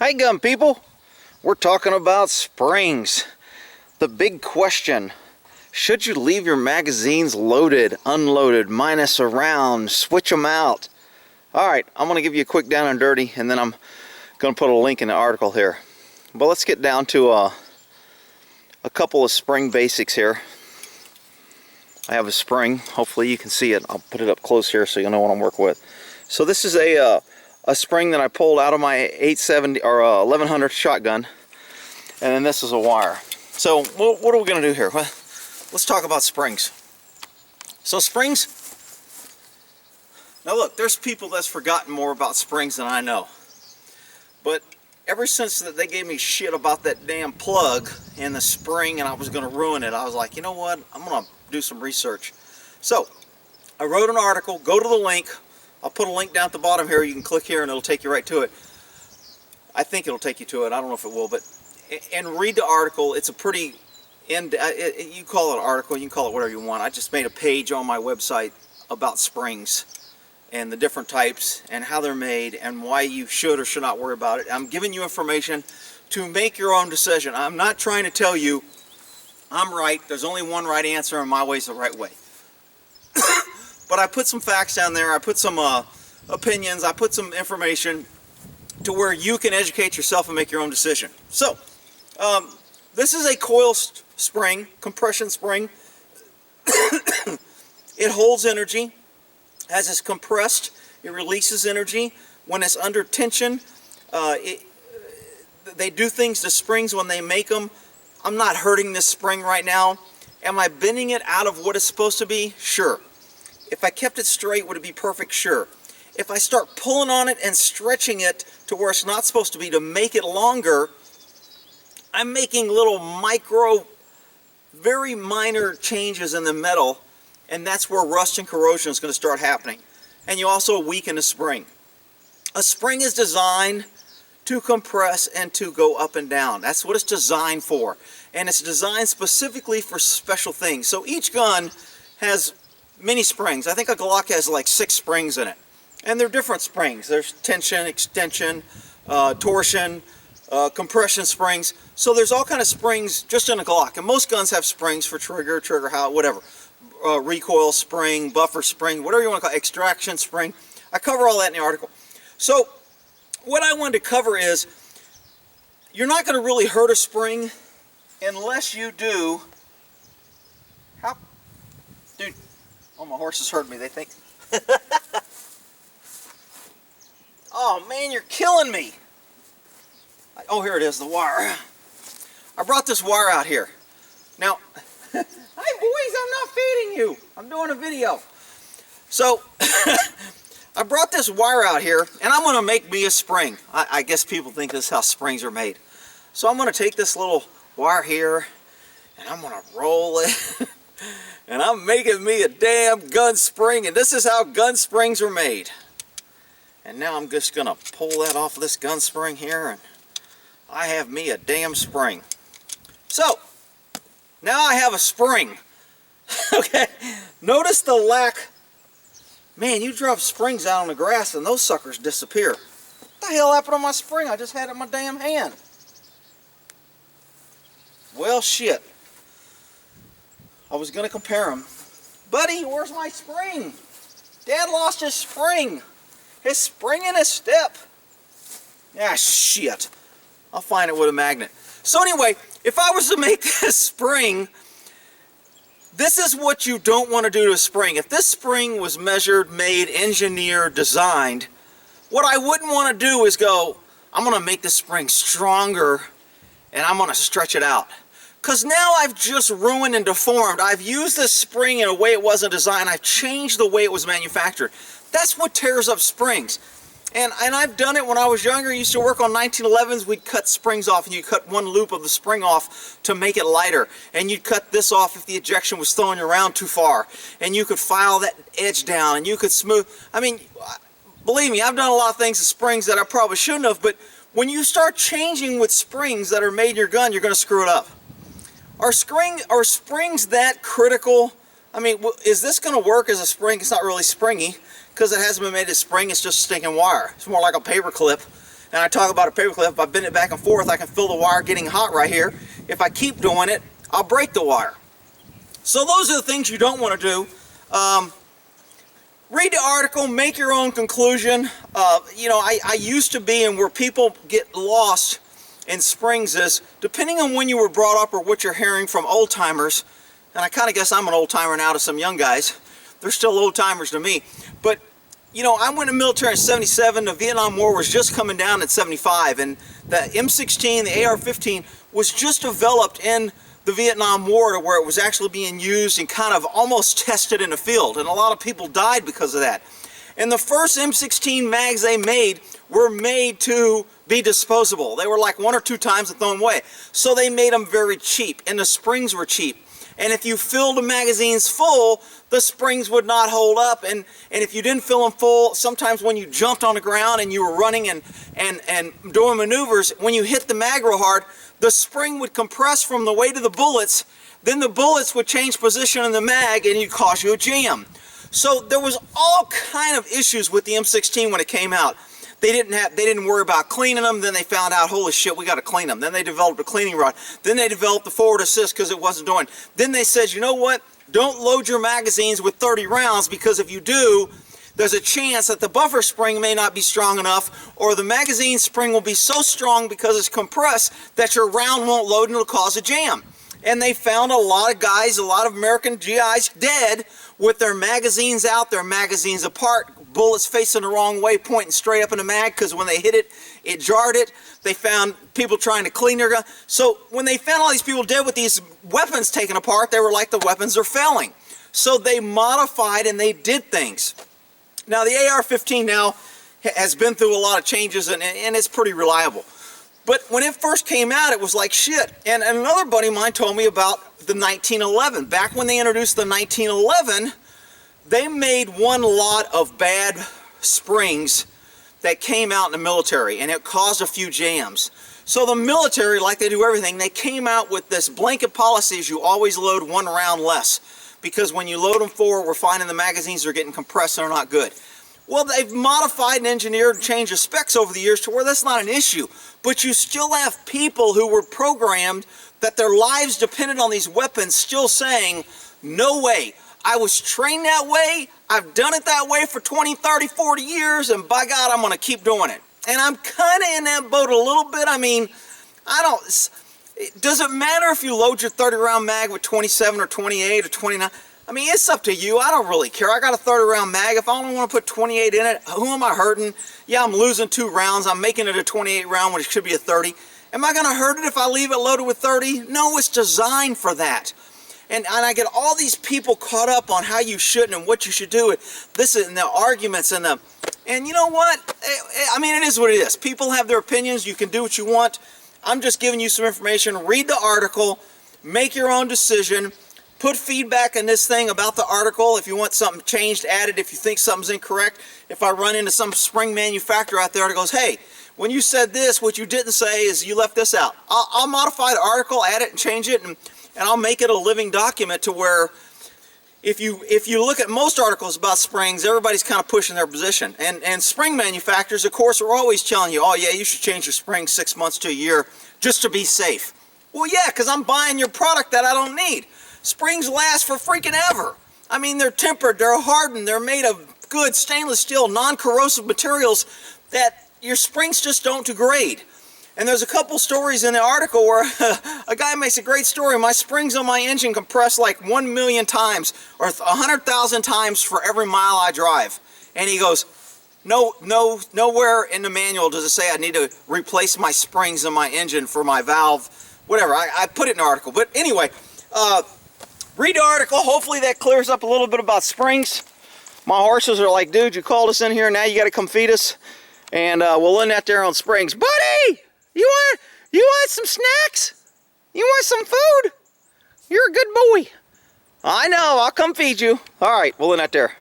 Hi gun people, we're talking about springs. The big question, should you leave your magazines loaded, unloaded, minus around, switch them out? Alright, I'm going to give you a quick down and dirty and then I'm going to put a link in the article here. But let's get down to a couple of spring basics here. I have a spring, hopefully you can see it. I'll put it up close here so you'll know what I'm working with. So this is a spring that I pulled out of my 870 or 1100 shotgun, and then this is a wire. So what are we going to do here? Well, let's talk about springs. So springs, now look, there's people that's forgotten more about springs than I know, but ever since that they gave me shit about that damn plug in the spring and I was going to ruin it, I was like, you know what, I'm going to do some research. So I wrote an article. Go to the link. I'll put a link down at the bottom here. You can click here and it'll take you right to it. I think it'll take you to it. I don't know if it will, but and read the article. It's a pretty you call it an article, you can call it whatever you want. I just made a page on my website about springs and the different types and how they're made and why you should or should not worry about it. I'm giving you information to make your own decision. I'm not trying to tell you I'm right. There's only one right answer and my way's the right way. But I put some facts down there, I put some opinions, I put some information to where you can educate yourself and make your own decision. So, this is a coil spring, compression spring. It holds energy. As it's compressed, it releases energy. When it's under tension, they do things to springs when they make them. I'm not hurting this spring right now. Am I bending it out of what it's supposed to be? Sure. If I kept it straight, would it be perfect? Sure. If I start pulling on it and stretching it to where it's not supposed to be to make it longer, I'm making little micro, very minor changes in the metal, and that's where rust and corrosion is going to start happening. And you also weaken the spring. A spring is designed to compress and to go up and down. That's what it's designed for. And it's designed specifically for special things. So each gun has many springs. I think a Glock has like 6 springs in it. And they're different springs. There's tension, extension, torsion, compression springs. So there's all kind of springs just in a Glock. And most guns have springs for trigger, whatever. Recoil spring, buffer spring, whatever you want to call it, extraction spring. I cover all that in the article. So what I wanted to cover is you're not going to really hurt a spring unless you do. How? Dude. Oh, my horses heard me, they think. Oh, man, you're killing me. Oh, here it is, the wire. I brought this wire out here. Now, hi, boys, I'm not feeding you. I'm doing a video. So, I brought this wire out here, and I'm going to make me a spring. I guess people think this is how springs are made. So I'm going to take this little wire here, and I'm going to roll it. And I'm making me a damn gun spring, and this is how gun springs are made. And now I'm just going to pull that off of this gun spring here, and I have me a damn spring. So, now I have a spring. Okay, notice the lack. Man, you drop springs out on the grass and those suckers disappear. What the hell happened to my spring? I just had it in my damn hand. Well, shit. I was going to compare them. Buddy, where's my spring? Dad lost his spring. His spring in his step. Ah, shit. I'll find it with a magnet. So anyway, if I was to make this spring, this is what you don't want to do to a spring. If this spring was measured, made, engineered, designed, what I wouldn't want to do is go, I'm going to make this spring stronger and I'm going to stretch it out. Because now I've just ruined and deformed. I've used this spring in a way it wasn't designed. I've changed the way it was manufactured. That's what tears up springs. And I've done it when I was younger. I used to work on 1911s. We'd cut springs off, and you'd cut one loop of the spring off to make it lighter. And you'd cut this off if the ejection was throwing you around too far. And you could file that edge down, and you could smooth. I mean, believe me, I've done a lot of things to springs that I probably shouldn't have, but when you start changing with springs that are made in your gun, you're going to screw it up. Are springs that critical? I mean, is this going to work as a spring? It's not really springy because it hasn't been made as spring. It's just stinking wire. It's more like a paper clip. and I talk about a paperclip, if I bend it back and forth, I can feel the wire getting hot right here. If I keep doing it, I'll break the wire. So those are the things you don't want to do. Read the article, make your own conclusion. You know, I used to be, and where people get lost in springs is, depending on when you were brought up or what you're hearing from old timers, and I kind of guess I'm an old timer now to some young guys. They're still old timers to me. But, you know, I went in the military in '77. The Vietnam War was just coming down in '75, and the M16, the AR-15, was just developed in the Vietnam War to where it was actually being used and kind of almost tested in the field, and a lot of people died because of that. And the first M16 mags they made were made to be disposable. They were like 1 or 2 times and thrown away. So they made them very cheap, and the springs were cheap. And if you filled the magazines full, the springs would not hold up. And if you didn't fill them full, sometimes when you jumped on the ground and you were running and doing maneuvers, when you hit the mag real hard, the spring would compress from the weight of the bullets. Then the bullets would change position in the mag and it'd cause you a jam. So there was all kind of issues with the M16 when it came out. They didn't worry about cleaning them. Then they found out, holy shit, we got to clean them. Then they developed a cleaning rod. Then they developed the forward assist because it wasn't doing. Then they said, you know what? Don't load your magazines with 30 rounds, because if you do, there's a chance that the buffer spring may not be strong enough, or the magazine spring will be so strong because it's compressed that your round won't load and it'll cause a jam. And they found a lot of guys, a lot of American GIs dead with their magazines out, their magazines apart, bullets facing the wrong way, pointing straight up in the mag, because when they hit it, it jarred it. They found people trying to clean their gun. So when they found all these people dead with these weapons taken apart, they were like, the weapons are failing. So they modified and they did things. Now the AR-15 now has been through a lot of changes, and it's pretty reliable. But when it first came out, it was like shit. And another buddy of mine told me about the 1911. Back when they introduced the 1911, they made one lot of bad springs that came out in the military, and it caused a few jams. So the military, like they do everything, they came out with this blanket policy: is you always load 1 round less, because when you load them forward, we're finding the magazines are getting compressed and they're not good. Well, they've modified and engineered and changed the specs over the years to where that's not an issue. But you still have people who were programmed that their lives depended on these weapons still saying, no way. I was trained that way. I've done it that way for 20, 30, 40 years, and by God, I'm going to keep doing it. And I'm kind of in that boat a little bit. I mean, does it matter if you load your 30-round mag with 27 or 28 or 29? I mean, it's up to you. I don't really care. I got a 30-round mag. If I only want to put 28 in it, who am I hurting? Yeah, I'm losing 2 rounds. I'm making it a 28 round when it should be a 30. Am I going to hurt it if I leave it loaded with 30? No, it's designed for that. And I get all these people caught up on how you shouldn't and what you should do. This and the arguments and you know what? I mean, it is what it is. People have their opinions. You can do what you want. I'm just giving you some information. Read the article. Make your own decision. Put feedback in this thing about the article. If you want something changed, added. If you think something's incorrect. If I run into some spring manufacturer out there that goes, hey, when you said this, what you didn't say is you left this out. I'll modify the article, add it, and change it, and I'll make it a living document to where if you look at most articles about springs, everybody's kind of pushing their position. And spring manufacturers, of course, are always telling you, oh yeah, you should change your spring 6 months to a year just to be safe. Well, yeah, because I'm buying your product that I don't need. Springs last for freaking ever. I mean, they're tempered, they're hardened, they're made of good stainless steel, non-corrosive materials that your springs just don't degrade. And there's a couple stories in the article where a guy makes a great story. My springs on my engine compress like 1 million times or 100,000 times for every mile I drive. And he goes, nowhere in the manual does it say I need to replace my springs in my engine for my valve, whatever. I put it in the article. But anyway, read the article. Hopefully that clears up a little bit about springs. My horses are like, dude, you called us in here, now you got to come feed us. And we'll end that there on springs. Buddy! You want some snacks? You want some food? You're a good boy. I know, I'll come feed you. All right, we'll end that there.